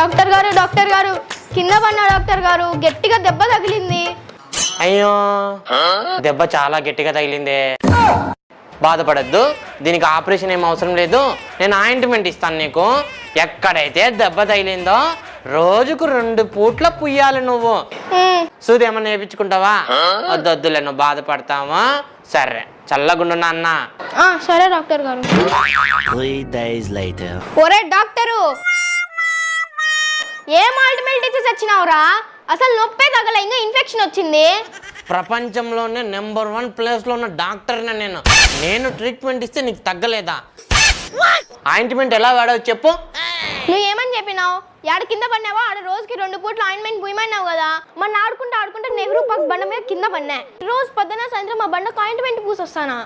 Doctor గారు కింద పన్నా doctor గారు, గట్టిగా దెబ్బ తగిలింది. అయ్యో దెబ్బ చాలా గట్టిగా తగిలిందే. బాధపడద్దు, దీనికి ఆపరేషన్ ఏం అవసరం లేదు. నేను ఆయింట్మెంట్ ఇస్తాను నీకు. ఎక్కడైతే దెబ్బ తగిలిందో రోజుకు 2 పూట్ల పుయ్యాలి నువ్వు. సూది ఏమన్నా వేయించుకుంటావా? వద్దొద్దులే, నువ్వు బాధపడతావా? సరే చల్లగుండు అన్న. సరే డాక్టర్ గారు. 3 days later. ఒరే డాక్టరు, ఏం ఆయింట్మెంట్ ఇచ్చి చచ్చినావురా? అసలు నొప్పే తగల, ఇంకా ఇన్ఫెక్షన్ వచ్చింది. ప్రపంచంలోనే నెంబర్ 1 ప్లేస్లో ఉన్న డాక్టర్ని నేను ట్రీట్మెంట్ ఇస్తే నీకు తగ్గలేదా? ఆయింట్మెంట్ ఎలా వాడవచ్చు చెప్పు. నువ్వు ఏమని చెప్పినావు? యాడ కింద పడినావా? ఆడ రోజుకి 2 పూట్ల ఆయింట్మెంట్ పూయమన్నావు కదా. మన ఆడుకుంటే నెహ్రూ పార్క్ బండ మీద కింద పడినా. రోజు పొద్దున సాయంత్రం మా బండకు ఆయింట్మెంట్ పూసొస్తానా?